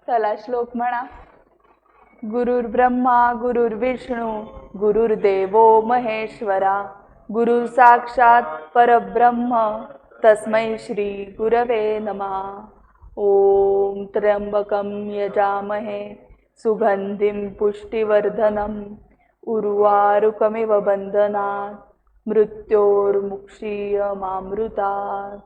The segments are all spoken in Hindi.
चला श्लोक म्हणा. गुरुर्ब्रह्मा गुरुर्विष्णू गुरुर्देवो महेश्वरा गुरु साक्षात परब्रह्म तस्मै श्री गुरवे नमः. ओम त्र्यंबकं यजामहे सुगंधिं पुष्टिवर्धनम् उर्वारुकमिव बन्धनात् मृत्योर्मुक्षीयमामृतात्.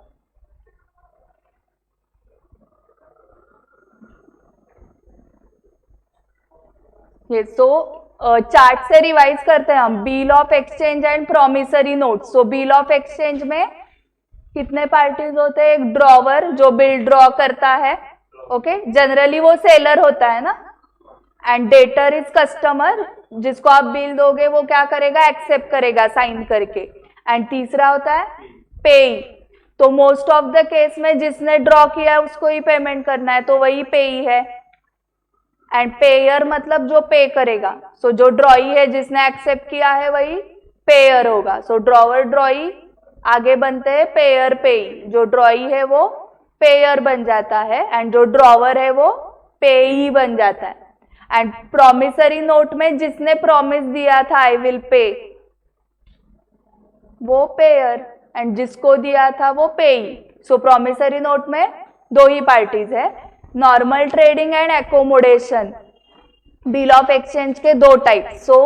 ये सो चार्ट से रिवाइज करते हैं हम. Bill of exchange and promissory note. So bill of exchange में कितने पार्टीज होते हैं? एक ड्रॉवर जो बिल ड्रॉ करता है, ओके, जनरली वो सेलर होता है ना. एंड डेटर इज कस्टमर, जिसको आप बिल दोगे वो क्या करेगा? एक्सेप्ट करेगा साइन करके. एंड तीसरा होता है पेई. तो मोस्ट ऑफ द केस में जिसने ड्रॉ किया है उसको ही पेमेंट करना है, तो वही पेई है. एंड पेयर मतलब जो पे करेगा. सो जो ड्रॉई है जिसने एक्सेप्ट किया है वही पेयर होगा. सो ड्रॉवर ड्रॉई आगे बनते हैं पेयर पेई. जो ड्रॉई है वो पेयर बन जाता है एंड जो ड्रॉवर है वो पेई बन जाता है. एंड प्रॉमिसरी नोट में जिसने प्रॉमिस दिया था आई विल पे, वो पेयर, एंड जिसको दिया था वो पेई. सो प्रॉमिसरी नोट में दो ही पार्टीज है, normal trading and accommodation. Bill of exchange के दो टाइप. सो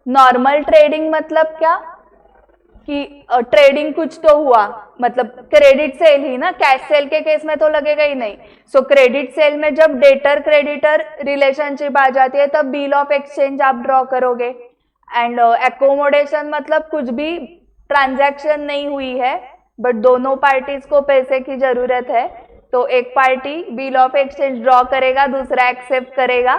नॉर्मल ट्रेडिंग मतलब क्या कि ट्रेडिंग कुछ तो हुआ, मतलब क्रेडिट सेल ही ना. कैश सेल के केस में तो लगेगा ही नहीं. सो क्रेडिट सेल में जब डेटर क्रेडिटर रिलेशनशिप आ जाती है तब बिल ऑफ एक्सचेंज आप ड्रॉ करोगे. एंड एकोमोडेशन मतलब कुछ भी ट्रांजैक्शन नहीं हुई है बट दोनों पार्टीज को पैसे की जरूरत है, तो एक party bill of exchange draw करेगा, दूसरा एक्सेप्ट करेगा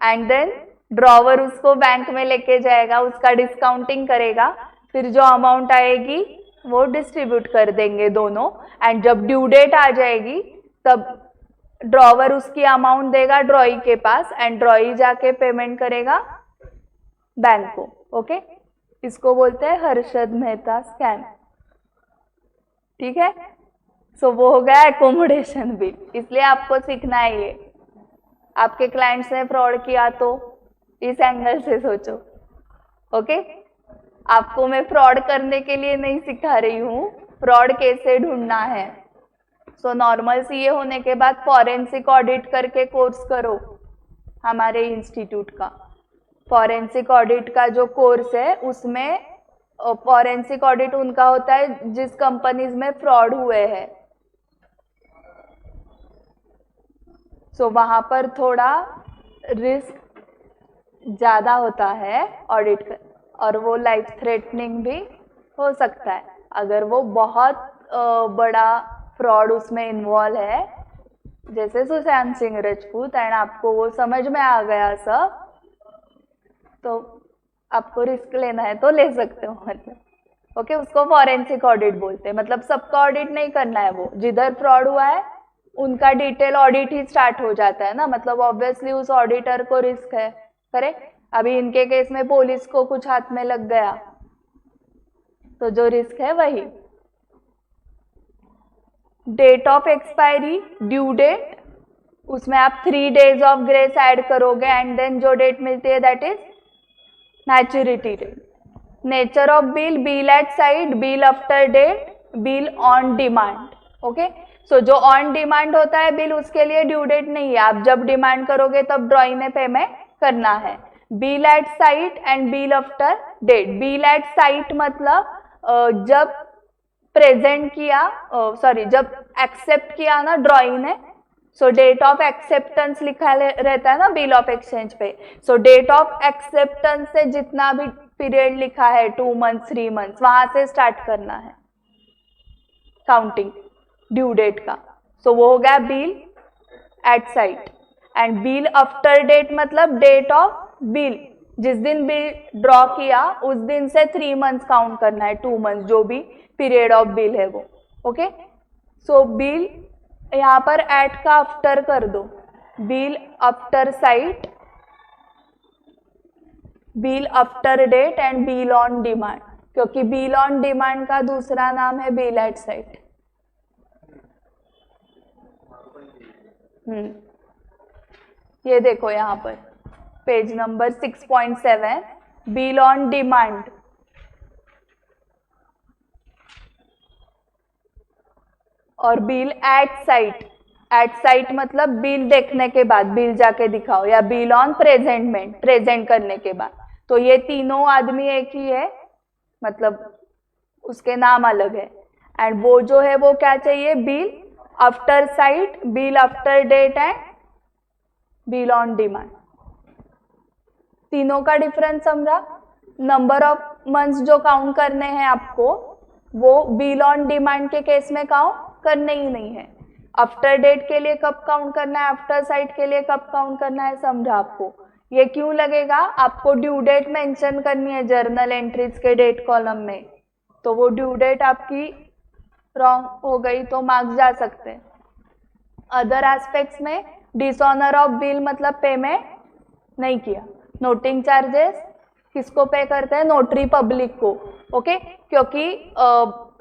एंड देन ड्रॉवर उसको बैंक में लेके जाएगा, उसका डिस्काउंटिंग करेगा, फिर जो अमाउंट आएगी वो डिस्ट्रीब्यूट कर देंगे दोनों. एंड जब ड्यू डेट आ जाएगी तब ड्रॉवर उसकी अमाउंट देगा ड्रॉई के पास एंड ड्रॉई जाके पेमेंट करेगा बैंक को. ओके, इसको बोलते हैं हर्षद मेहता स्कैम. ठीक है. सो वो हो गया एकोमोडेशन बिल. इसलिए आपको सीखना है ये. आपके क्लाइंट्स ने फ्रॉड किया तो इस एंगल से सोचो. ओके, आपको मैं फ्रॉड करने के लिए नहीं सिखा रही हूँ, फ्रॉड कैसे ढूंढना है. सो नॉर्मल सीए होने के बाद फॉरेंसिक ऑडिट करके कोर्स करो हमारे इंस्टीट्यूट का. फॉरेंसिक ऑडिट का जो कोर्स है उसमें फॉरेंसिक ऑडिट उनका होता है जिस कंपनीज में फ्रॉड हुए हैं. सो वहां पर थोड़ा रिस्क ज्यादा होता है ऑडिट का, और वो लाइफ थ्रेटनिंग भी हो सकता है अगर वो बहुत बड़ा फ्रॉड उसमें इन्वॉल्व है, जैसे सुशांत सिंह राजपूत, एंड आपको वो समझ में आ गया सब, तो आपको रिस्क लेना है तो ले सकते हो. मतलब ओके, उसको फॉरेंसिक ऑडिट बोलते हैं. मतलब सबका ऑडिट नहीं करना है, वो जिधर फ्रॉड हुआ है उनका डिटेल ऑडिट ही स्टार्ट हो जाता है ना. मतलब ऑब्वियसली उस ऑडिटर को रिस्क है. करेक्ट. अभी इनके केस में पुलिस को कुछ हाथ में लग गया तो जो रिस्क है वही. Date of expiry, due date, उसमें आप 3 days ऑफ ग्रेस ऐड करोगे एंड देन जो डेट मिलती है that is maturity date. Nature of bill, bill at sight, bill after date, bill on demand. Okay, so जो ऑन डिमांड होता है बिल, उसके लिए ड्यू डेट नहीं है. आप जब डिमांड करोगे तब ड्रॉई में पेमेंट करना है. Bill at sight and bill after date. Bill at sight मतलब जब प्रेजेंट किया, सॉरी जब एक्सेप्ट किया ना ड्रॉई ने, सो डेट ऑफ एक्सेप्टेंस लिखा रहता है ना बिल ऑफ एक्सचेंज पे. सो डेट ऑफ एक्सेप्टेंस से जितना भी पीरियड लिखा है 2 months 3 months वहां से स्टार्ट करना है काउंटिंग ड्यू डेट का. सो वो हो गया bill at sight. And bill after date मतलब डेट ऑफ बिल, जिस दिन बिल ड्रॉ किया उस दिन से 3 months काउंट करना है, 2 months जो भी पीरियड ऑफ बिल है वो. ओके, सो बिल यहाँ पर एट का आफ्टर कर दो. Bill after sight, bill after date and bill on demand, क्योंकि बिल ऑन डिमांड का दूसरा नाम है बिल एट साइट. ये देखो यहाँ पर page number 6.7, bill on demand. और बिल एट साइट मतलब बिल देखने के बाद, बिल जाके दिखाओ, या बिल ऑन प्रेजेंटमेंट, प्रेजेंट करने के बाद। तो ये तीनों आदमी एक ही है, मतलब उसके नाम अलग है। एंड वो जो है वो क्या चाहिए, bill after sight, bill after date and bill on demand. तीनों का डिफरेंस समझा। नंबर ऑफ मंथ्स जो काउंट करने हैं आपको, वो बिल ऑन डिमांड के केस में काउंट करने ही नहीं है। आफ्टर डेट के लिए कब काउंट करना है, आफ्टर साइट के लिए कब काउंट करना है, समझा आपको। ये क्यों लगेगा, आपको ड्यू डेट मेंशन करनी है जर्नल एंट्रीज के डेट कॉलम में, तो वो ड्यू डेट आपकी रॉन्ग हो गई तो मार्क्स जा सकते हैं। अदर एस्पेक्ट्स में डिसऑनर ऑफ बिल मतलब पेमेंट नहीं किया। नोटिंग चार्जेस किसको पे करते हैं, नोटरी पब्लिक को, ओके। क्योंकि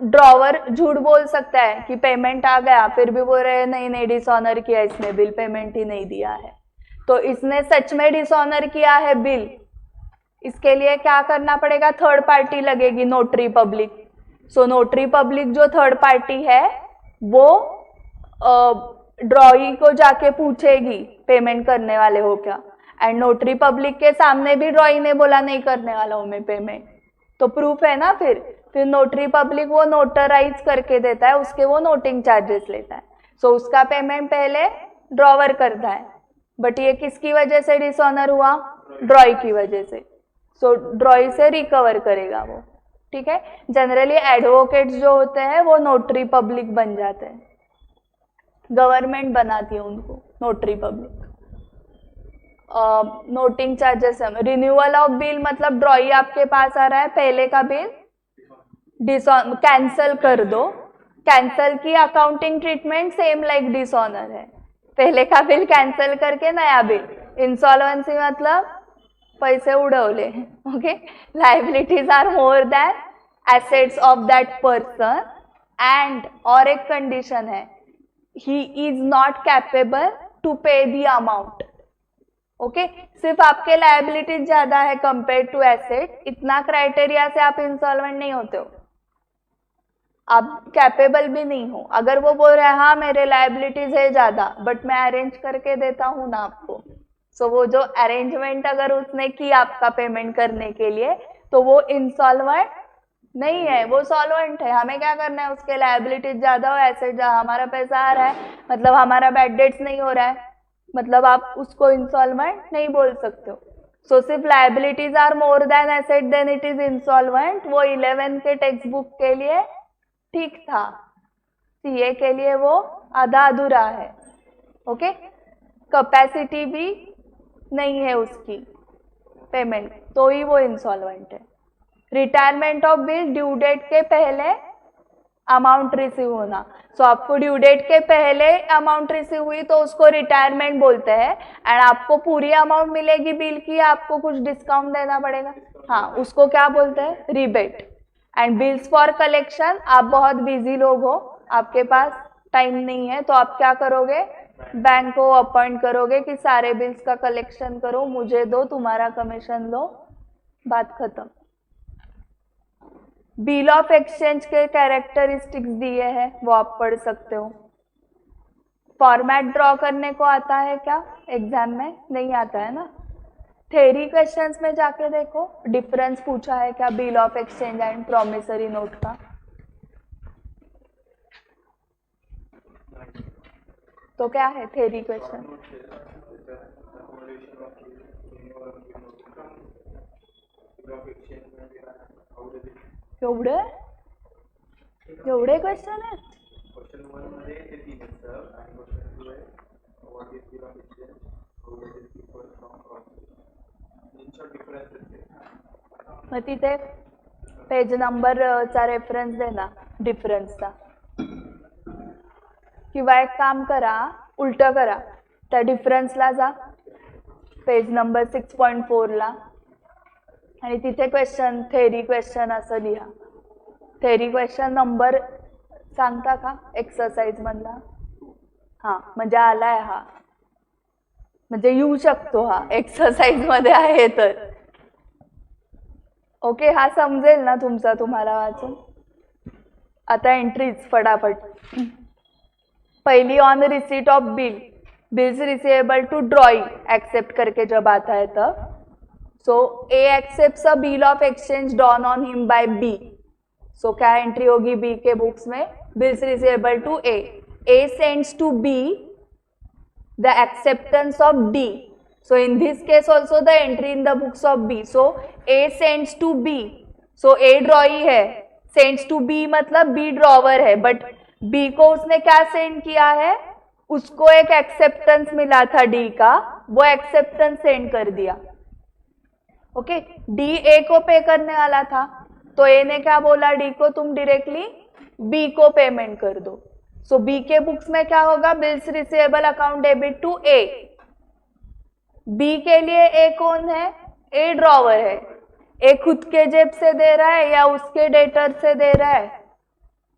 ड्रॉवर झूठ बोल सकता है कि पेमेंट आ गया, फिर भी बोल रहे नहीं नहीं डिसऑनर किया इसने, बिल पेमेंट ही नहीं दिया है। तो इसने सच में डिसऑनर किया है बिल, इसके लिए क्या करना पड़ेगा, थर्ड पार्टी लगेगी, नोटरी पब्लिक। सो नोटरी पब्लिक जो थर्ड पार्टी है वो ड्रॉई को जाके पूछेगी पेमेंट करने वाले हो क्या, एंड नोटरी पब्लिक के सामने भी ड्रॉई ने बोला नहीं करने वाला हूं मैं पेमेंट, तो प्रूफ है ना। फिर नोटरी पब्लिक वो नोटराइज करके देता है, उसके वो नोटिंग चार्जेस लेता है। सो उसका पेमेंट पहले ड्रॉवर करता है, बट ये किसकी वजह से डिसऑनर हुआ, ड्रॉई की वजह से। सो ड्रॉई से रिकवर करेगा वो, ठीक है। जनरली एडवोकेट्स जो होते हैं वो नोटरी पब्लिक बन जाते हैं, गवर्नमेंट बनाती है उनको notary public. Noting charges, renewal of bill मतलब ड्रॉई आपके पास आ रहा है, पहले का बिल कैंसल कर दो, कैंसल की accounting treatment same like dishonour है, पहले का बिल कैंसल करके नया बिल। इंसॉल्वेंसी मतलब पैसे उड़वले, okay. Liabilities are more than assets of that person, and और एक कंडीशन है, he is not capable to pay the amount, okay. सिर्फ आपके लायबिलिटीज ज्यादा है कंपेयर टू एसेट, इतना क्राइटेरिया से आप इंसॉल्वेंट नहीं होते हो, आप कैपेबल भी नहीं हो। अगर वो बोल रहे हैं हाँ मेरे लायबिलिटीज है ज्यादा बट मैं अरेंज करके देता हूँ ना आपको, सो वो जो अरेंजमेंट अगर उसने की आपका पेमेंट करने के लिए, तो वो इंसॉल्वेंट नहीं है, वो सॉल्वेंट है। हमें क्या करना है, उसके लायबिलिटीज ज्यादा हो, एसेट हमारा पैसा आ रहा है, मतलब हमारा बैड डेट्स नहीं हो रहा है, मतलब आप उसको इंसॉल्वेंट नहीं बोल सकते हो। सो सिर्फ liabilities are more than asset then it is insolvent, वो 11 के टेक्स्ट बुक के लिए ठीक था, सीए के लिए वो आधा अधूरा है, ओके। कैपेसिटी भी नहीं है उसकी पेमेंट, तो ही वो इंसॉल्वेंट है। Retirement of bill, due date के पहले अमाउंट रिसीव होना। सो आपको ड्यू डेट के पहले अमाउंट रिसीव हुई तो उसको रिटायरमेंट बोलते हैं, एंड आपको पूरी अमाउंट मिलेगी बिल की, आपको कुछ डिस्काउंट देना पड़ेगा, हाँ उसको क्या बोलते हैं, rebate. And bills for collection, आप बहुत बिजी लोग हो, आपके पास टाइम नहीं है, तो आप क्या करोगे, बैंक को अपॉइंट करोगे कि सारे बिल्स का कलेक्शन करो, मुझे दो, तुम्हारा कमीशन लो, बात खत्म। बिल ऑफ एक्सचेंज के कैरेक्टरिस्टिक्स दिए हैं, वो आप पढ़ सकते हो। फॉर्मेट ड्रॉ करने को आता है क्या, एग्जाम में नहीं आता है ना। थ्योरी क्वेश्चंस में जाके देखो, डिफरेंस पूछा है क्या bill of exchange and promissory note का, तो क्या है थ्योरी क्वेश्चन, एवढे एवढे क्वेश्चन आहेत, मग तिथे पेज नंबरचा रेफरन्स दे ना डिफरन्सचा, किंवा एक काम करा, उलट करा, त्या डिफरन्सला जा पेज नंबर 6.4 ला, आणि तिथे क्वेश्चन थेरी क्वेश्चन असं लिहा। थेरी क्वेश्चन नंबर सांगता का एक्सरसाइज मधला, हां म्हणजे आलाय हा, म्हणजे येऊ शकतो हा एक्सरसाइज मध्ये आहे तर. ओके, हा समजेल ना तुमचा तुम्हाला वाचून. आता एंट्रीज फटाफट. पहली on receipt of bill, bills receivable to drawing accept करके जब आता है तब. So A accepts a bill of exchange drawn on him by B. So क्या एंट्री होगी बी के बुक्स में? Bills receivable to A. A sends to B the acceptance of D. So in this case also the entry in the books of B. So A sends to B. So A drawee है, sends to B मतलब B ड्रॉवर है, बट B को उसने क्या सेंड किया है? उसको एक एक्सेप्टेंस मिला था D का, वो एक्सेप्टेंस सेंड कर दिया. ओके, D A को पे करने वाला था, तो A ने क्या बोला D को, तुम डायरेक्टली B को पेमेंट कर दो. सो B के बुक्स में क्या होगा? Bills receivable account debit to A. B के लिए ए कौन है? ए ड्रॉवर है. ए खुद के जेब से दे रहा है या उसके डेटर से दे रहा है,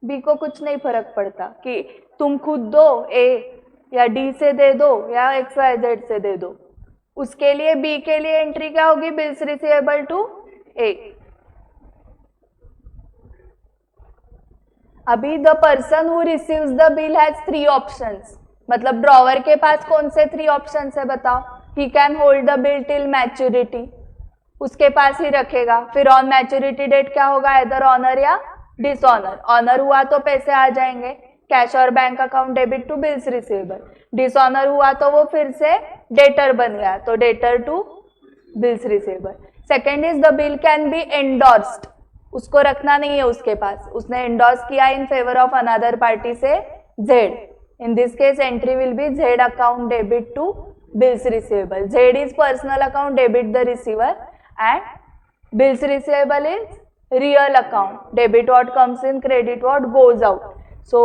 बी को कुछ नहीं फर्क पड़ता कि तुम खुद दो ए या डी से दे दो या एक्स वाई जेड से दे दो. उसके लिए बी के लिए एंट्री क्या होगी? बिल्स रिसीवेबल टू ए. अभी the person who receives the bill has 3 options. मतलब ड्रॉवर के पास कौन से 3 ऑप्शंस है बताओ? He can hold the bill till maturity, उसके पास ही रखेगा. फिर ऑन मैच्योरिटी डेट क्या होगा? इधर ऑनर या डिसऑनर. ऑनर हुआ तो पैसे आ जाएंगे कैश और bank account debit to bills receivable. Dishonour हुआ तो वो फिर से डेटर बन गया, तो debtor to bills receivable. Second is the bill can be endorsed. उसको रखना नहीं है उसके पास, उसने एंडोर्स किया in favour of another party से Z. In this case entry will be Z account debit to bills receivable. Z is personal account debit the receiver and bills receivable is real account debit what comes in, credit what goes out. So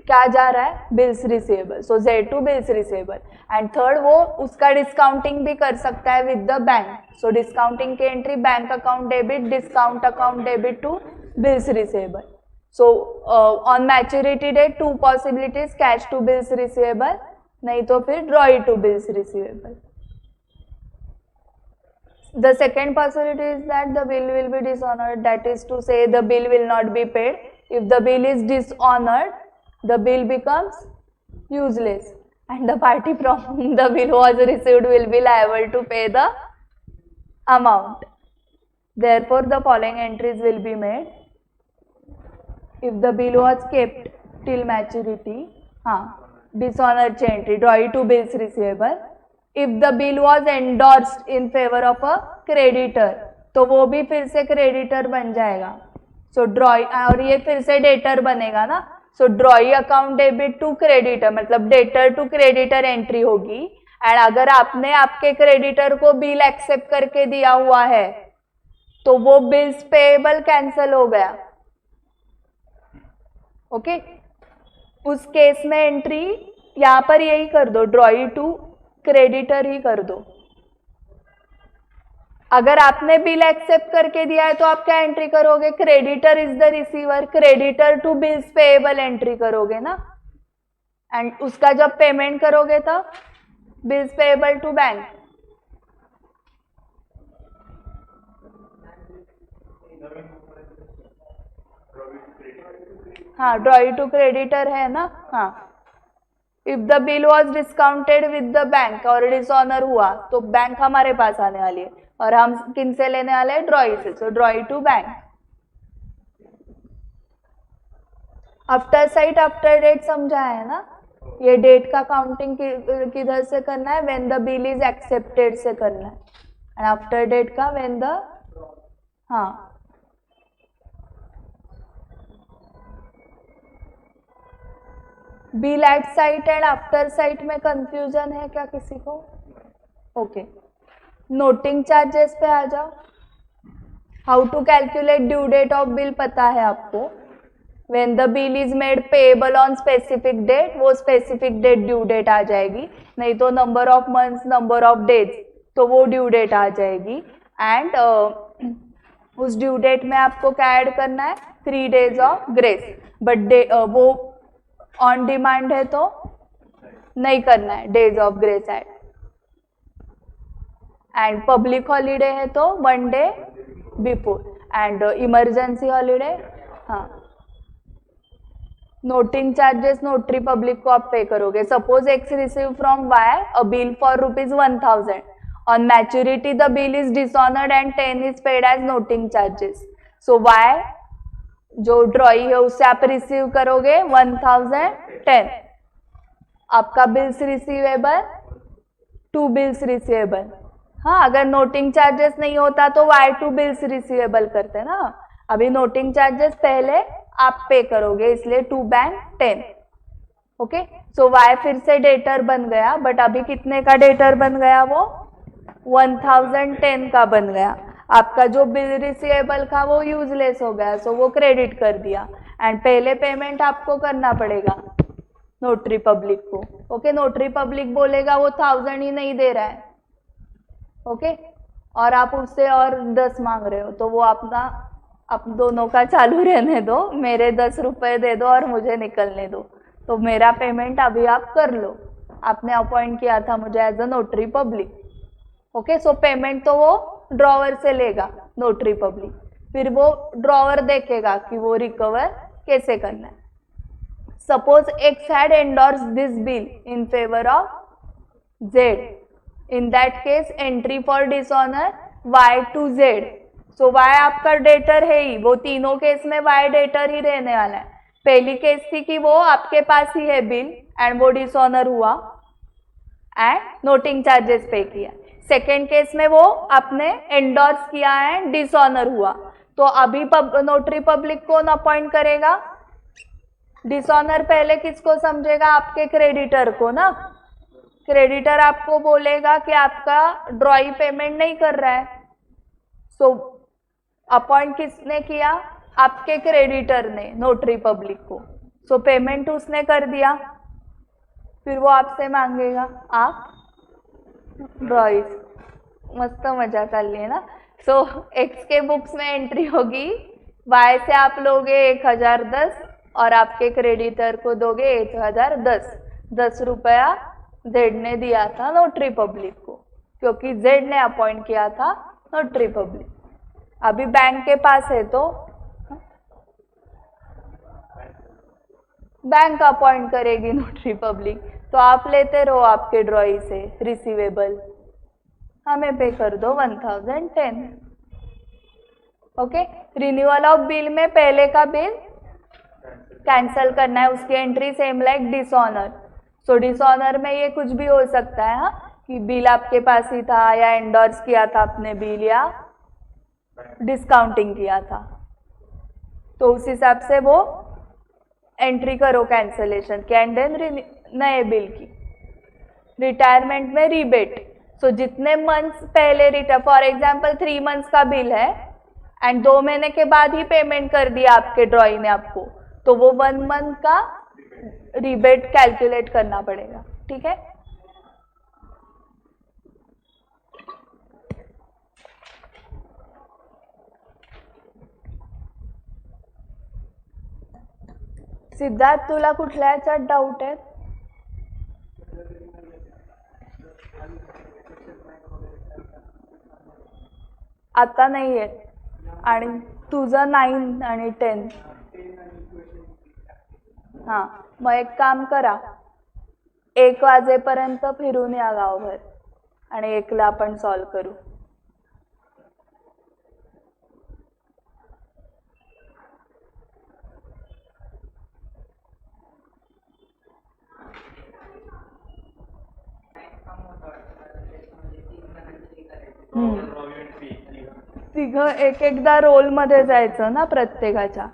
क्या जा रहा है? bills receivable. So Z to bills receivable. And third वो उसका डिस्काउंटिंग भी कर सकता है with the bank. So discounting की entry bank account debit discount account debit to bills receivable. So on maturity date 2 possibilities, cash to bills receivable, नहीं तो फिर drawee to bills receivable. The second possibility is that the bill will be dishonoured, that is to say the bill will not be paid. If the bill is dishonoured the bill becomes useless and the party from whom the bill was received will be liable to pay the amount. Therefore the following entries will be made. If the bill was kept till maturity, dishonor ची entry drawee to bills receivable. If the bill was endorsed in favour of a creditor, तो वो भी फिर से क्रेडिटर बन जाएगा. सो ड्रॉई और ये फिर से डेटर बनेगा ना. So drawee account debit to creditor मतलब डेटर टू क्रेडिटर एंट्री होगी. एंड अगर आपने आपके क्रेडिटर को बिल एक्सेप्ट करके दिया हुआ है तो वो बिल्स पेएबल कैंसल हो गया. ओके, उस केस में एंट्री यहां पर यही कर दो, ड्रॉई टू क्रेडिटर ही कर दो. अगर आपने बिल एक्सेप्ट करके दिया है तो आप क्या एंट्री करोगे? Creditor is the receiver, creditor to bills payable entry करोगे ना. एंड उसका जब पेमेंट करोगे तो बिल्स पेएबल टू बैंक. हाँ, ड्रॉई टू क्रेडिटर है ना. हाँ, if the bill was discounted with the bank और डिसऑनर हुआ तो बैंक हमारे पास आने वाली है और हम किन से लेने वाले हैं? ड्रॉई से. So drawee to bank. After sight after date समझा है ना. ये डेट का काउंटिंग किधर से करना है? When the bill is accepted से करना है. एंड आफ्टर डेट का when the bill at sight and after site में कंफ्यूजन है क्या किसी को? ओके, नोटिंग चार्जेस पे आ जाओ. How to calculate due date of bill पता है आपको. When the bill is made payable on specific date, वो स्पेसिफिक डेट ड्यू डेट आ जाएगी. नहीं तो number of months, number of days, तो वो ड्यू डेट आ जाएगी. एंड उस ड्यू डेट में आपको क्या ऐड करना है? 3 days ऑफ ग्रेस. बट वो ऑन डिमांड है तो नहीं करना है days of grace add. And public holiday है तो 1 day before, and emergency holiday, हाँ, नोटिंग चार्जेस नोटरी पब्लिक को आप पे करोगे. Suppose X receive from Y a bill for ₹1000. On maturity the bill is dishonoured and 10 is paid as noting charges. So Y जो ड्रॉई है उससे आप रिसीव करोगे 1010. आपका बिल्स रिसीवेबल 2 बिल्स रिसीवेबल. हाँ, अगर नोटिंग चार्जेस नहीं होता तो Y2 बिल्स रिसीवेबल करते ना. अभी नोटिंग चार्जेस पहले आप पे करोगे, इसलिए 2 बैंक 10. ओके, सो Y फिर से डेटर बन गया, बट अभी कितने का डेटर बन गया? वो 1010 का बन गया. आपका जो बिल रिसीवेबल था वो यूजलेस हो गया, सो वो क्रेडिट कर दिया. एंड पहले पेमेंट आपको करना पड़ेगा नोटरी पब्लिक को. ओके, नोटरी पब्लिक बोलेगा वो 1000 ही नहीं दे रहा है. ओके, और आप उससे और 10 मांग रहे हो, तो वो अपना आप दोनों का चालू रहने दो. मेरे 10 रुपये दे दो और मुझे निकलने दो. तो मेरा पेमेंट अभी आप कर लो. आपने अपॉइंट किया था मुझे as a notary public. Okay, so payment तो वो ड्रॉवर से लेगा नोटरी पब्लिक. फिर वो ड्रॉवर देखेगा कि वो रिकवर कैसे करना है. Suppose x had endorse this bill in favour of Z. In that case entry for dishonour Y to Z. So Y आपका डेटर है ही, वो तीनों केस में Y डेटर ही रहने वाला है. पहली केस थी कि वो आपके पास ही है बिल एंड वो डिसऑनर हुआ एंड नोटिंग चार्जेस पे किया. सेकेंड केस में वो आपने एंडोर्स किया एंड डिसऑनर हुआ. तो अभी नोटरी पब्लिक कौन अपॉइंट करेगा? डिसऑनर पहले किसको समझेगा? आपके क्रेडिटर को ना. क्रेडिटर आपको बोलेगा कि आपका ड्रॉई पेमेंट नहीं कर रहा है. सो अपॉइंट किसने किया? आपके क्रेडिटर ने नोटरी पब्लिक को. सो पेमेंट उसने कर दिया. फिर वो आपसे मांगेगा आप ड्रॉई. मस्त मजा कर लिए ना. सो एक्स के बुक्स में एंट्री होगी, वाई से आप लोगे 1010 और आपके क्रेडिटर को दोगे 1010. 10 रुपया जेड ने दिया था नोटरी पब्लिक को, क्योंकि जेड ने अपॉइंट किया था नोटरी पब्लिक. अभी बैंक के पास है तो बैंक अपॉइंट करेगी नोटरी पब्लिक. तो आप लेते रहो आपके ड्रॉई से रिसीवेबल, हमें पे कर दो 1010. ओके, रिन्यूअल ऑफ बिल में पहले का बिल कैंसल करना है. उसकी एंट्री सेम लाइक डिसऑनर. सो डिसऑनर में ये कुछ भी हो सकता है, हाँ, कि बिल आपके पास ही था या एंडोर्स किया था आपने बिल या डिस्काउंटिंग किया था. तो उस हिसाब से वो एंट्री करो कैंसलेशन की एंड देन नए बिल की. रिटायरमेंट में रीबेट. सो जितने मंथ्स पहले रिटायर, फॉर एग्जांपल 3 मंथ्स का बिल है एंड 2 महीने के बाद ही पेमेंट कर दिया आपके ड्रॉई ने आपको, तो वो 1 मंथ का रिबेट कैलकुलेट करना पड़ेगा. ठीक है, सिद्धार्थ तुला कुठल्या याच्यात डाऊट आहे? आता नाही आहे. आणि तुझं 9 आणि 10. हां, मग एक काम करा, 1 वाजेपर्यंत फिरून या गावभर आणि 1ला आपण सॉल्व करू. तिघं एक एकदा रोल मध्ये जायचं ना प्रत्येकाच्या.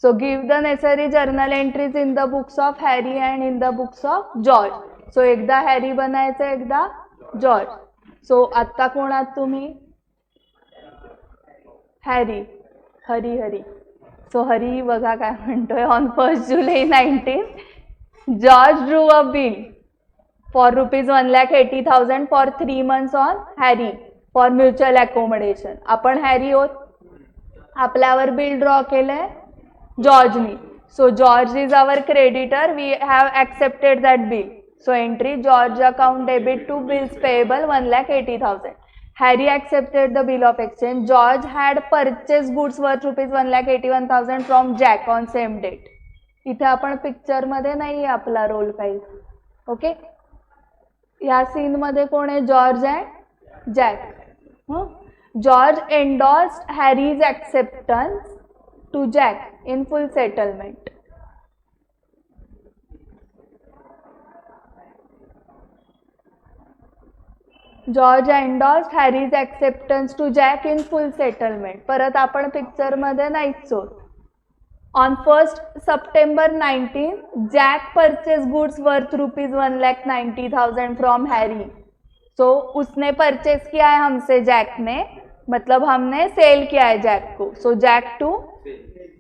So give the necessary journal entries in the books of Harry and in the books of George. So एकदा हॅरी बनायचं, एकदा जॉर्ज. सो आत्ता कोण आहात तुम्ही? हॅरी. हरी हरी. सो हरी बघा काय म्हणतोय. On 1 July 19 George drew a bill for ₹1,80,000 for 3 months on Harry for mutual accommodation. आपण हॅरी होत, आपल्यावर बिल ड्रॉ केलंय जॉर्जनी. So George is our creditor, we have accepted that bill. So entry George account debit to bills payable 1,80,000. Harry accepted the bill of exchange. George had purchased goods worth rupees 1,81,000 from Jack on same date. इथे आपण पिक्चर मध्ये नाही आपला रोल काही. ओके, या सीन मध्ये कोण आहे? George and Jack. George endorsed Harry's acceptance to Jack in full settlement. George endorsed Harry's acceptance to Jack in full settlement. परत आपण पिक्चर मध्ये नाहीच होत. On 1st September 19, Jack purchased goods worth rupees 1,90,000 from Harry. So उसने परचेज किया है हमसे, जैक ने, मतलब हमने सेल किया है जैक को. So Jack to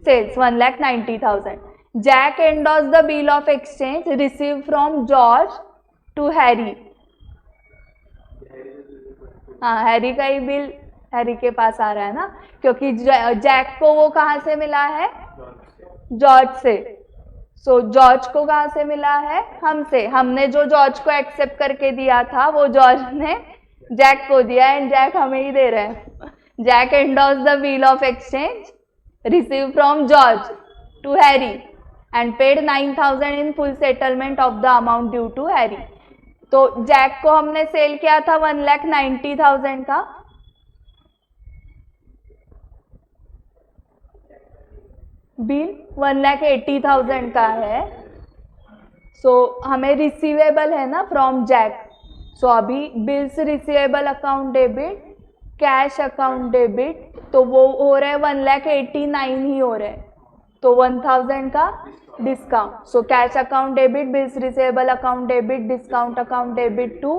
sales 1,90,000. Jack endorsed the bill of exchange received from George to Harry. हाँ, हैरी का ही बिल हैरी के पास आ रहा है ना, क्योंकि जैक को वो कहाँ से मिला है? जॉर्ज से. सो जॉर्ज को कहाँ से मिला है? हमसे. हमने जो जॉर्ज को एक्सेप्ट करके दिया था वो जॉर्ज ने जैक को दिया एंड जैक हमें ही दे रहे हैं. Jack endorse the bill of exchange receive from George to Harry and paid 9,000 in full settlement of the amount due to Harry. तो जैक को हमने सेल किया था 1,90,000 का. बिल 1,80,000 का है. सो हमें रिसीवेबल है ना फ्रॉम जैक. सो अभी bills receivable account debit, cash account debit, तो वो हो रहा है 1,89,000 ही हो रहा है. तो 1,000 का discount. So cash account debit, bills receivable account debit, discount account debit to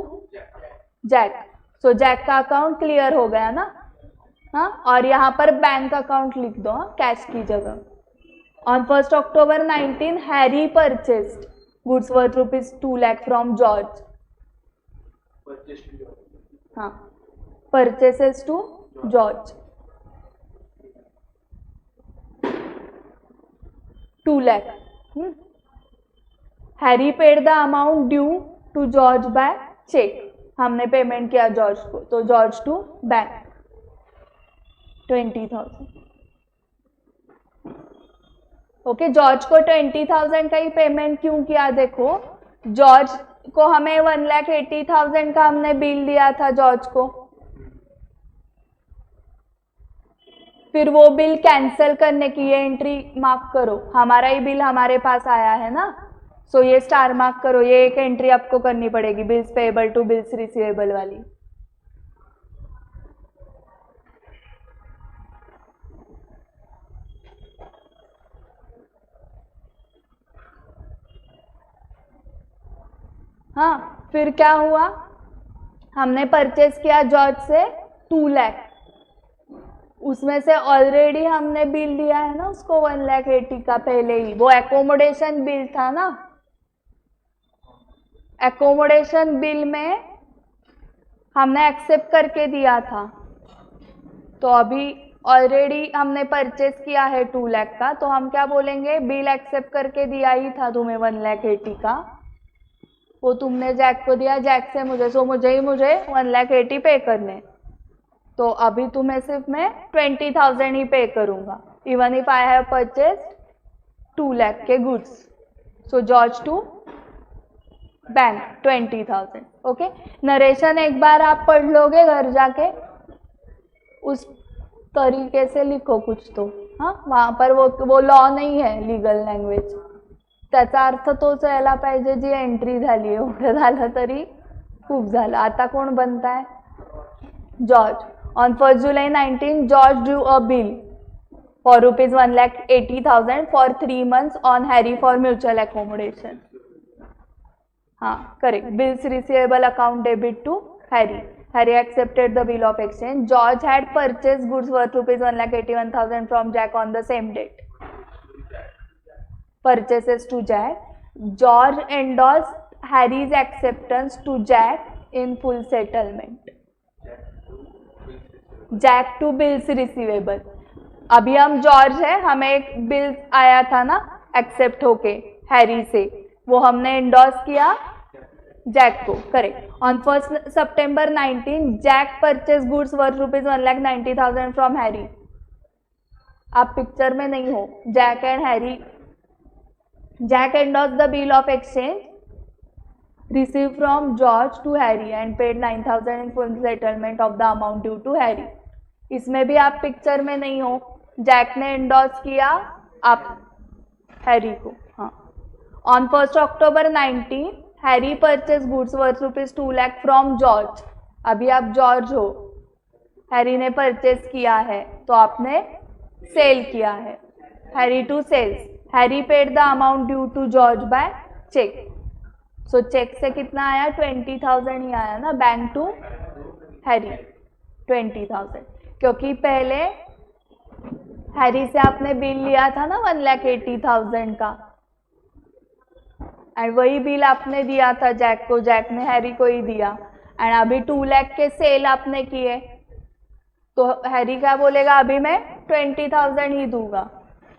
Jack. So Jack का अकाउंट क्लियर हो गया ना. हाँ, और यहाँ पर बैंक अकाउंट लिख दो कैश की जगह. On 1st October 19, Harry purchased goods worth rupees 2 lakh from George. हाँ, purchases to George 2 lakh. Harry paid the amount due to George by check. हमने पेमेंट किया जॉर्ज को, तो George to bank 20,000. Okay, George को 20,000 का ही पेमेंट क्यों किया? देखो, जॉर्ज को हमें 1,80,000 का हमने बिल दिया था जॉर्ज को. फिर वो बिल कैंसिल करने की ये एंट्री मार्क करो. हमारा ही बिल हमारे पास आया है ना, सो ये स्टार मार्क करो. ये एक एंट्री आपको करनी पड़ेगी, bills payable to bills receivable वाली. हाँ, फिर क्या हुआ? हमने परचेस किया जॉर्ज से 2 लाख. उसमें से ऑलरेडी हमने बिल दिया है ना उसको 1,80,000 का पहले ही. वो एकोमोडेशन बिल था ना. एकोमोडेशन बिल में हमने एक्सेप्ट करके दिया था. तो अभी ऑलरेडी हमने परचेस किया है 2 लाख का, तो हम क्या बोलेंगे? बिल एक्सेप्ट करके दिया ही था तुम्हें 1,80,000 का. वो तुमने जैक को दिया, जैक से मुझे, सो मुझे 1,80,000 पे करने. तो अभी तुम्हें सिर्फ मैं 20,000 ही पे करूंगा, even if I have purchased 2 lakh के goods. So George to bank 20,000. Okay, narration एक बार आप पढ़ लोगे घर जाके, उस तरीके से लिखो कुछ तो. हाँ, वहां पर वो लॉ नाही है, लीगल लँग्वेज. त्याचा अर्थ तोच यायला पाहिजे जी एंट्री झाली. एवढं झालं तरी खूप झालं. आता कोण बनताय? George. On 1st July 19, George drew a bill for rupees 1,80,000 for 3 months on Harry for mutual accommodation. हाँ, correct. Bills receivable account debit to Harry. Harry accepted the bill of exchange. George had purchased goods worth rupees 1,81,000 from Jack on the same date. Purchases to Jack. George endorsed Harry's acceptance to Jack in full settlement. Jack to bills receivable. अभी हम जॉर्ज है, हमें एक बिल आया था ना एक्सेप्ट होके हैरी से, वो हमने एंडोर्स किया जैक को, correct. On 1st September 19 Jack purchase goods worth ₹1,90,000 from Harry. आप पिक्चर में नहीं हो. Jack and Harry, Jack endorse the bill of exchange received from George to Harry and paid 9,000 in full settlement of the amount due to Harry. इसमें भी आप पिक्चर में नहीं हो. जैक ने एंडोर्स किया आप हैरी को. हाँ. On 1st October 19 Harry purchase goods worth ₹2 lakh from George. अभी आप जॉर्ज हो, हैरी ने परचेज किया है तो आपने सेल किया है. Harry to sales. Harry paid the amount due to George by cheque. So cheque से कितना आया? 20,000 ही आया ना. बैंक टू हैरी 20,000, क्योंकि पहले हैरी से आपने बिल लिया था ना 1,80,000 का, एंड वही बिल आपने दिया था जैक को. जैक ने हैरी को ही दिया. एंड अभी 2 लाख के सेल आपने किए तो हैरी क्या बोलेगा? अभी मैं 20,000 ही दूंगा.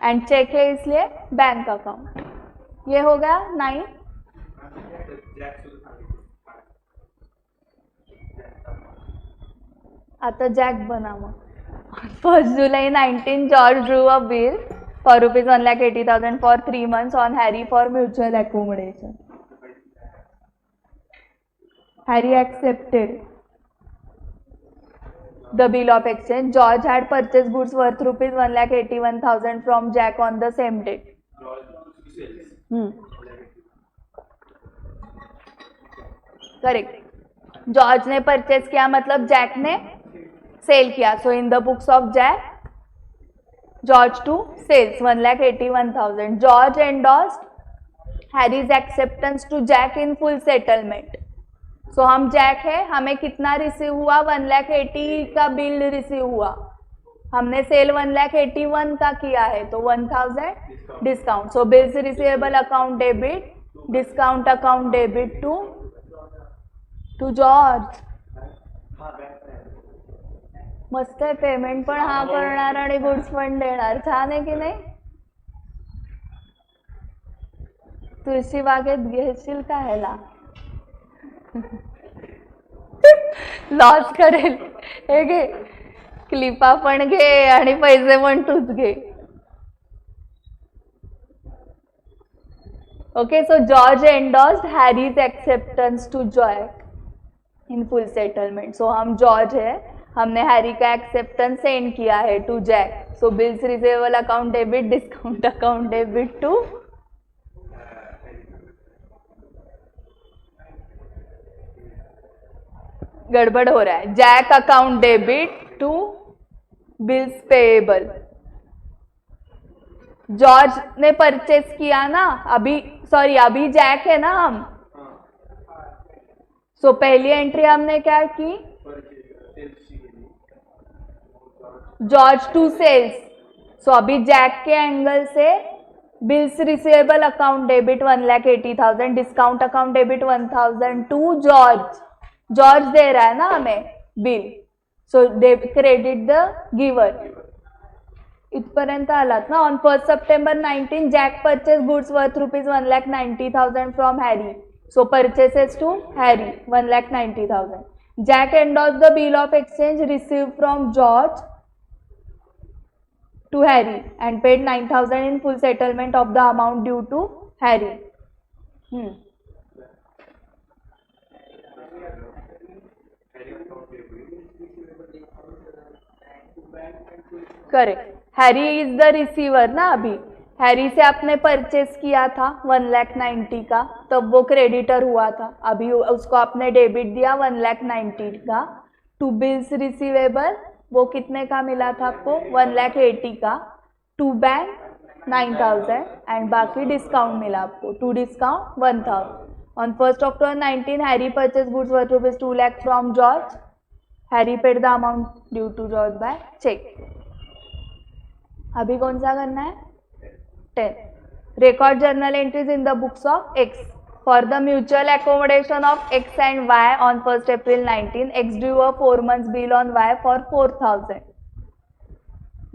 एंड चेक है इसलिए बैंक अकाउंट. ये हो गया 9. आता जैक बना मग. 1st July 19 George drew a bill for ₹1,80,000 for 3 months on Harry for mutual accommodation. Harry accepted the bill of exchange. George had purchased goods worth ₹1,81,000 from Jack on the same date. Correct. George ने परचेज किया मतलब जैक ने सेल किया. So in the books of Jack George to sales 1,81,000. George endorsed Harry's acceptance to Jack in full settlement. So हम जैक है, हमें कितना रिसीव हुआ? 1,80,000 का बिल रिसीव हुआ. हमने सेल 1,81,000 का किया है तो 1,000 discount. So bills receivable account debit, discount account debit to George. मस्त आहे. पेमेंट पण हा करणार आणि गुड्स पण देणार. छान आहे की नाही? तुळशी बागेत घेशील का ह्याला? लॉस करेल. हे घे, क्लिपा पण घे आणि पैसे पण तूच घे. Okay. So George endorsed Harry's acceptance to Jack in full settlement. So हम जॉर्ज है, हमने हैरी का एक्सेप्टेंस सेंड किया है to Jack. So bills receivable account debit, discount account debit to गड़बड़ हो रहा है. Jack account debit to bills payable. George ने परचेज किया ना, अभी सॉरी अभी जैक है ना हम. सो पहली एंट्री हमने क्या की? George to sales. सो अभी जैक के एंगल से bills receivable account debit 1,80,000, discount account debit 1,000 to George. George दे रहा है ना हमें bill. So credit the giver. इथपर्यंत आलात ना. On 1st September 19 Jack purchase goods worth ₹1,90,000 from Harry. So purchases to Harry 1,90,000. Jack endorse the bill of exchange received from George to Harry and paid 9,000 in full settlement of the amount due to Harry. Correct. Harry is the receiver ना. अभी हैरी से आपने परचेस किया था 1,90,000 का, तब वो क्रेडिटर हुआ था. अभी उसको आपने डेबिट दिया 1,90,000 का. टू बिल्स रिसीवेबल वो कितने का मिला था आपको? 1,80,000 का. टू बैंक 9,000 एंड बाकी डिस्काउंट मिला आपको. To discount 1,000. On 1st October 19 Harry purchase goods worth ₹2 lakh from George. Harry paid the amount due to George by cheque. अभी कौन सा करना है? 10. Record journal entries in the books of X. For the mutual accommodation of X and Y on 1st April 19, X drew a 4 months bill on Y for 4,000.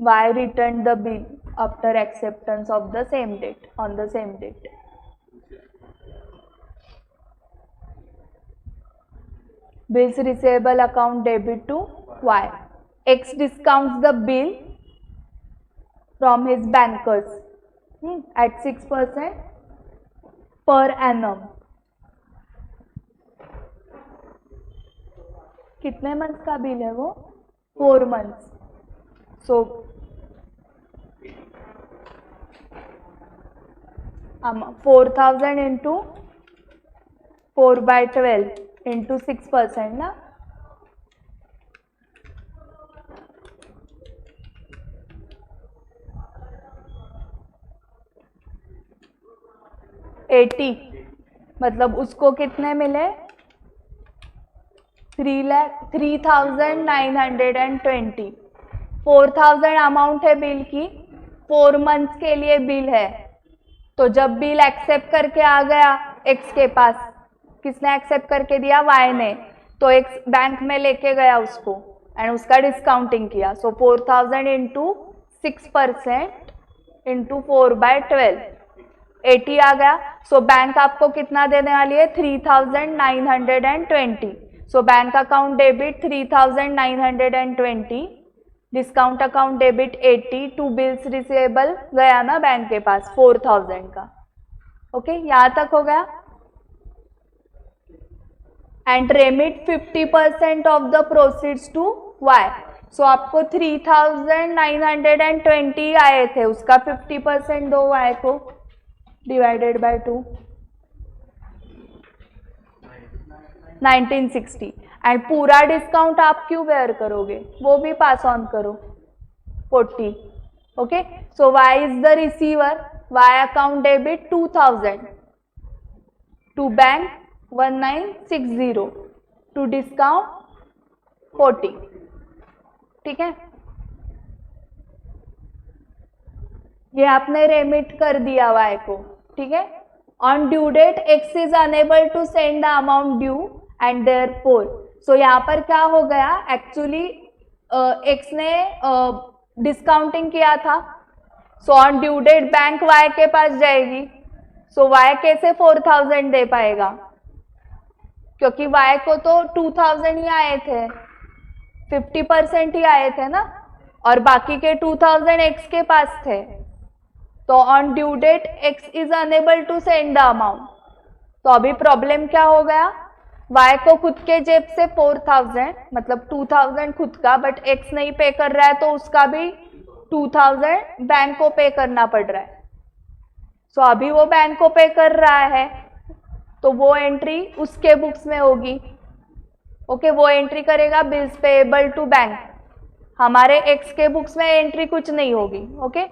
Y returned the bill after acceptance of the same date, on the same date. bills receivable account debit to Y. X discounts the bill from his bankers at 6% per annum. कितने मंथ्स का बिल है वो? 4 months. So 4,000 into 4/12 into 6% ना. $80 मतलब उसको कितने मिले? 3,920. 4,000 अमाउंट है बिल की, 4 months के लिए बिल है. तो जब बिल एक्सेप्ट करके आ गया एक्स के पास, किसने एक्सेप्ट करके दिया? वाई ने. तो एक्स बैंक में लेके गया उसको एंड उसका डिस्काउंटिंग किया. सो 4,000 इंटू 6% इंटू 4/12 80 आ गया. सो बैंक आपको कितना देने वाली है? 3,920. So bank account debit 3,920, discount account debit 80, to bills receivable गया ना बैंक के पास 4,000 का. ओके, यहां तक हो गया. And remit 50% of the proceeds to Y. So आपको 3,920 आए थे, उसका 50% दो वाई को, डिवाइडेड बाय 2, 1960. एंड पूरा डिस्काउंट आप क्यों बेयर करोगे? वो भी पास ऑन करो 40. Okay, so Y is the receiver. Y account debit 2,000 to bank 1960 to discount 40. ठीक है, ये आपने रेमिट कर दिया वाई को. ठीक है. On due date X is unable to send the amount due and therefore. So यहाँ पर क्या हो गया? एक्चुअली एक्स ने डिस्काउंटिंग किया था. So on due date bank Y के पास जाएगी. सो वाई कैसे 4,000 दे पाएगा? क्योंकि वाई को तो 2,000 ही आए थे, 50% ही आए थे ना, और बाकी के 2,000 एक्स के पास थे. तो on due date X is unable to send the amount. तो अभी प्रॉब्लम क्या हो गया? वाई को खुद के जेब से 4,000 मतलब 2,000 खुद का, बट एक्स नहीं पे कर रहा है तो उसका भी 2,000 बैंक को पे करना पड़ रहा है. सो अभी वो बैंक को पे कर रहा है तो वो एंट्री उसके बुक्स में होगी. ओके, वो एंट्री करेगा बिल्स पेएबल टू बैंक. हमारे एक्स के बुक्स में एंट्री कुछ नहीं होगी. ओके,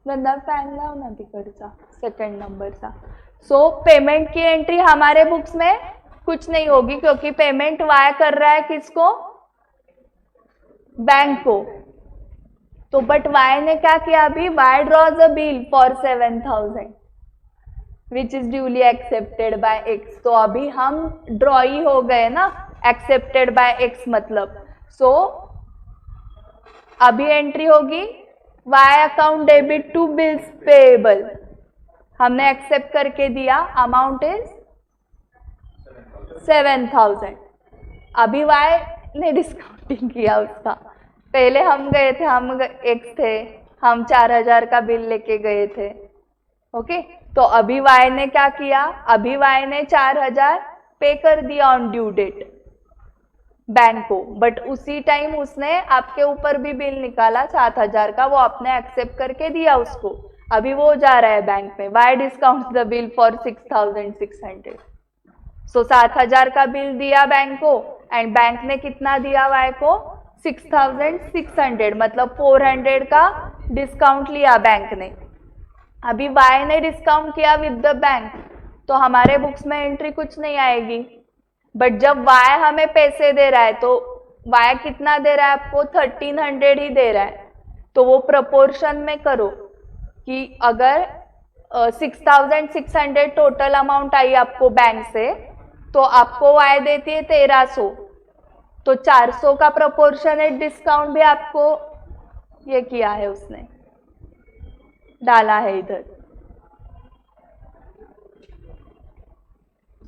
गंदा फॅन लाव ना तिकडचा सेकंड नंबरचा. सो पेमेंट की एंट्री हमारे बुक्स में कुछ नहीं होगी क्योंकि पेमेंट वाई कर रहा है किसको? बैंक को. तो बट वाई ने क्या किया? अभी Y draws a bill for 7,000 which is duly accepted by X. तो अभी हम ड्रॉ ही हो गए ना, एक्सेप्टेड बाय एक्स मतलब. सो अभी एंट्री होगी Y account debit to bills payable. हमने एक्सेप्ट करके दिया, अमाउंट इज 7,000. अभी वाई ने डिस्काउंटिंग किया उसका. पहले हम गए थे, हम एक्स थे, हम 4,000 का बिल लेके गए थे. ओके, तो अभी वाई ने क्या किया? अभी वाई ने 4,000 पे कर दिया ऑन ड्यू डेट बैंक को, बट उसी टाइम उसने आपके ऊपर भी बिल निकाला 7,000 का, वो आपने एक्सेप्ट करके दिया उसको. अभी वो जा रहा है बैंक में. Y discount the bill for 6,600. So 7,000 का बिल दिया बैंक को एंड बैंक ने कितना दिया वाई को? 6,600 मतलब 400 का डिस्काउंट लिया बैंक ने. अभी वाई ने डिस्काउंट किया विद द बैंक, तो हमारे बुक्स में एंट्री कुछ नहीं आएगी. बट जब वाई हमें पैसे दे रहा है तो वाई कितना दे रहा है आपको? 1,300 ही दे रहा है. तो वो प्रपोर्शन में करो कि अगर 6,600 टोटल अमाउंट आई आपको बैंक से, तो आपको वाई देती है 1,300, तो 400 का प्रोपोर्शनेट डिस्काउंट भी आपको ये किया है, उसने डाला है इधर.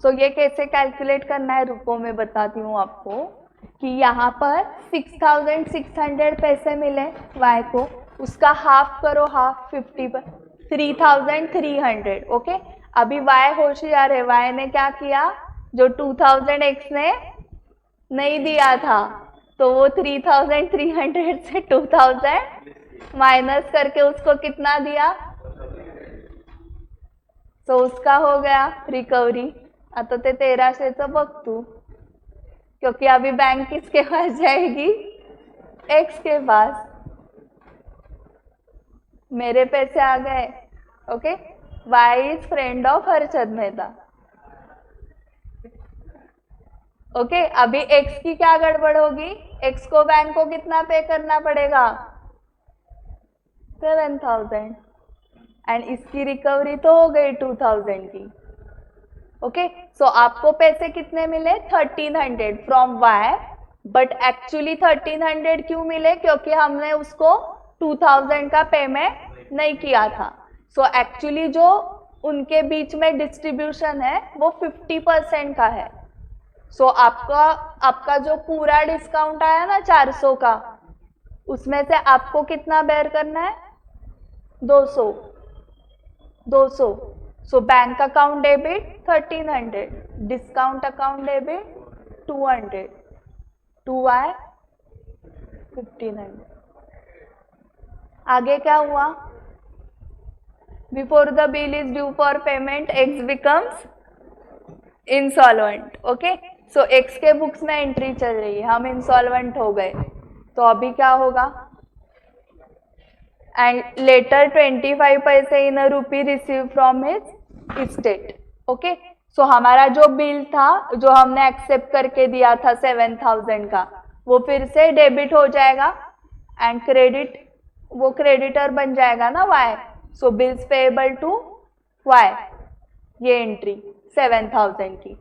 सो ये कैसे कैलकुलेट करना है, रुको मैं बताती हूँ आपको कि यहाँ पर 6,600 पैसे मिले y को, उसका हाफ करो, हाफ 50 पर 3,300। ओके, अभी y होशियार है, y ने क्या किया, जो 2,000 x ने नहीं दिया था तो वो 3,300 से 2,000 माइनस करके उसको कितना दिया, तो उसका हो गया रिकवरी। आता ते 1300चं बघ तू, क्योंकि अभी बैंक किसके पास जाएगी, एक्स के पास। मेरे पैसे आ गए। Okay, Y is friend of Harshad Mehta. Okay, अभी एक्स की क्या गड़बड़ होगी, एक्स को बैंक को कितना पे करना पड़ेगा, 7,000, एंड इसकी रिकवरी तो हो गई 2,000 की। ओके, सो आपको पैसे कितने मिले, 1,300 फ्रॉम वाई, बट एक्चुअली 1,300 क्यों मिले, क्योंकि हमने उसको 2,000 का पेमेंट नहीं किया था। सो एक्चुअली जो उनके बीच में डिस्ट्रीब्यूशन है वो 50% का है। सो आपका जो पूरा डिस्काउंट आया ना 400 का, उसमें से आपको कितना बेयर करना है, 200। सो bank account debit 1,300, discount account debit 200, 2y 1,500। आगे क्या हुआ, before the bill is due for payment x becomes insolvent. Okay, so x के बुक्स में एंट्री चल रही है, हम इंसॉल्वेंट हो गए, तो अभी क्या होगा, एंड लेटर 25 पैसे in a rupee receive from his state. Okay, so हमारा जो बिल था, जो हमने एक्सेप्ट करके दिया था 7,000 का, वो फिर से डेबिट हो जाएगा, एंड क्रेडिट, वो क्रेडिटर बन जाएगा ना Y. So bills payable to Y, ये एंट्री 7,000 की,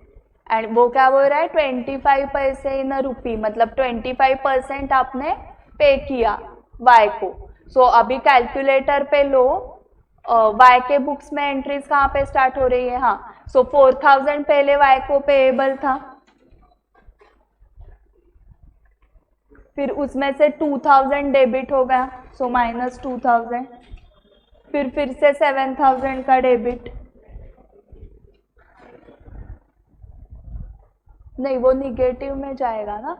एंड वो क्या बोल रहा है, 25 पैसे इन अ रूपी, मतलब 25% आपने पे किया वाई को। सो अभी कैलकुलेटर पे लो, वाई के बुक्स में एंट्रीज कहाँ पे स्टार्ट हो रही है, हाँ, सो 4,000 पहले वाई को पेएबल था, फिर उसमें से 2,000 डेबिट हो गया, सो माइनस 2,000, फिर से 7,000 का डेबिट, नहीं वो निगेटिव में जाएगा ना,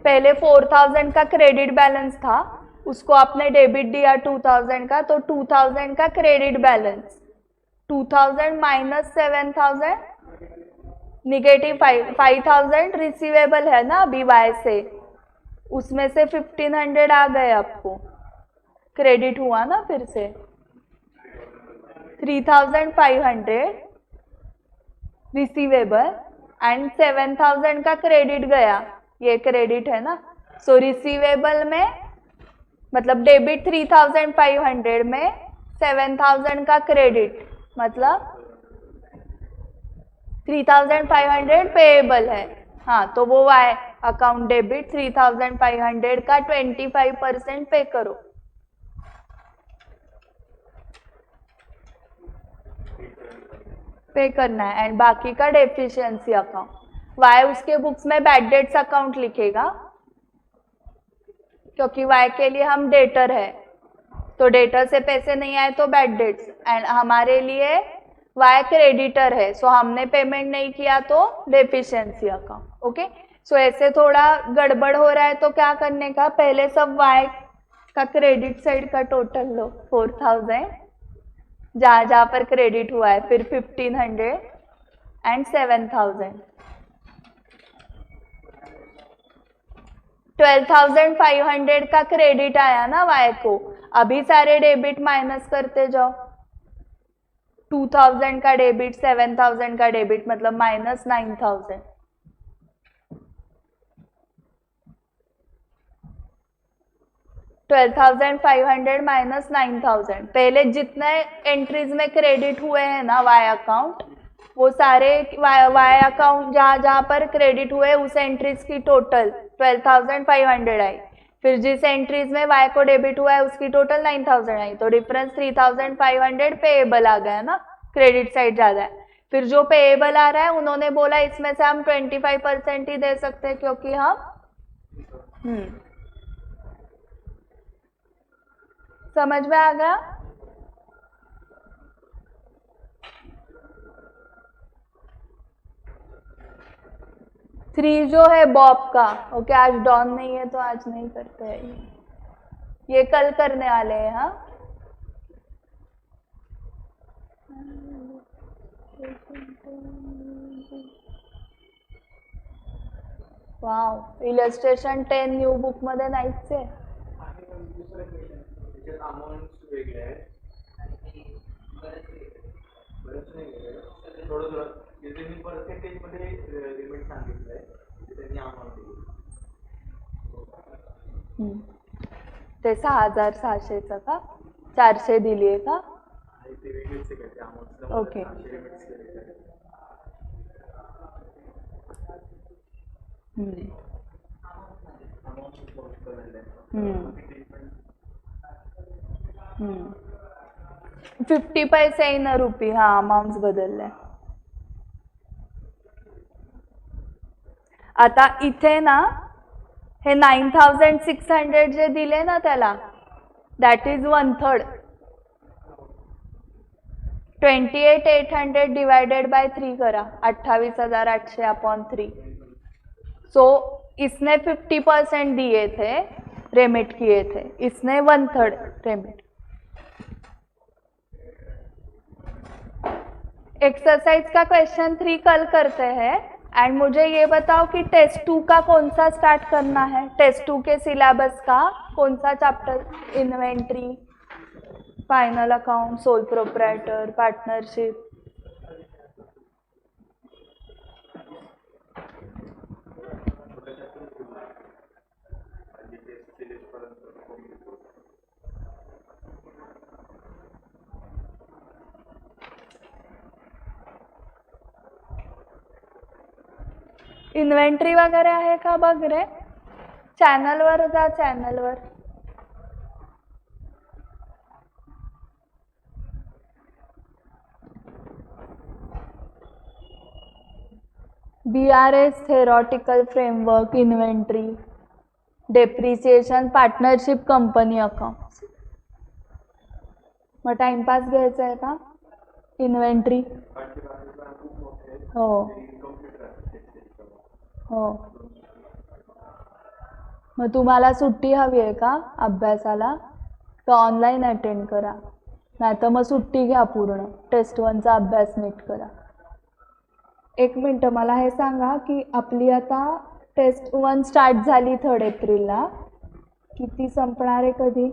पहले 4,000 का क्रेडिट बैलेंस था, उसको आपने डेबिट दिया 2,000 का, तो 2,000 का credit balance, 2,000 minus 7,000, negative 5,000 receivable है ना अभी वाई से, उसमें से 1,500 आ गए आपको, क्रेडिट हुआ ना, फिर से 3,500 रिसीवेबल एंड 7,000 का क्रेडिट गया, ये क्रेडिट है ना। सो रिसीवेबल में मतलब डेबिट 3,500 में 7,000 का क्रेडिट, मतलब 3,500 पेएबल है, हाँ, तो वो वाई अकाउंट डेबिट 3,500 का 25% पे करो। पे करना है, एंड बाकी का डेफिशिएंसी अकाउंट, वाई उसके बुक्स में बैड डेट्स अकाउंट लिखेगा, क्योंकि वाई के लिए हम डेटर है, तो डेटर से पैसे नहीं आए तो बैड डेट्स, एंड हमारे लिए वाई क्रेडिटर है, सो हमने पेमेंट नहीं किया तो डेफिशिएंसी अकाउंट। ओके, सो ऐसे थोड़ा गड़बड़ हो रहा है तो क्या करने का, पहले सब वाई का क्रेडिट साइड का टोटल लो, 4,000 जहाँ जहाँ पर क्रेडिट हुआ है, फिर 1,500 एंड 7,000, 12,500 का क्रेडिट आया ना वाई को, अभी सारे डेबिट माइनस करते जाओ, 2,000 का डेबिट, 7,000 का डेबिट, मतलब माइनस 9,000, 12,500 माइनस 9,000, पहले जितने एंट्रीज में क्रेडिट हुए हैं ना वाई अकाउंट, वो सारे वाई अकाउंट जहाँ जहाँ पर क्रेडिट हुए उस एंट्रीज की टोटल 12,500 आई, फिर जिस एंट्रीज में वाई को डेबिट हुआ है उसकी टोटल 9,000 आई, तो डिफरेंस 3,500 पेएबल आ गया ना, क्रेडिट साइड ज्यादा है, फिर जो पेएबल आ रहा है उन्होंने बोला इसमें से हम 25% ही दे सकते हैं क्योंकि हम समझ में आ गया? थ्री जो है बॉब का, ओके आज डॉन नहीं है तो आज नहीं करते हैं, ये कल करने वाले हैं। हाँ वाव, इलस्ट्रेशन 10 न्यू बुक मध्ये नाहीच आहे. ते 6,600चं का 400 दिली आहे का? ओके हम्म 50 पैसे इन रुपी. हा अमाऊंट बदललाय. आता इथे ना हे 9,600 जे दिले ना त्याला, दॅट इज 1/3. 28,800 डिवाइडेड बाय 3 करा, 28,800 अपॉन 3. सो इसने 50% दिए थे, रेमिट किए थे, इसने 1/3 रेमिट. एक्सरसाइज का क्वेश्चन 3 कल करते हैं. एंड मुझे ये बताओ कि टेस्ट 2 का कौन सा स्टार्ट करना है. टेस्ट 2 के सिलेबस का कौन सा chapter? Inventory, final account, sole proprietor, partnership. Inventory वगैरे आहे का बघ रे. चॅनलवर जा, चॅनलवर. BRS theoretical framework, inventory, depreciation, partnership, company account. मग टाइमपास घ्यायचा आहे का? इन्व्हेंटरी हो हो. मग तुम्हाला सुट्टी हवी आहे का अभ्यासाला? तर ऑनलाईन अटेंड करा, नाही तर मग सुट्टी घ्या पूर्ण. टेस्ट 1चा अभ्यास नीट करा. एक मिनटं, मला हे सांगा की आपली आता टेस्ट 1 स्टार्ट झाली 3 एप्रिलला, किती संपणार आहे कधी?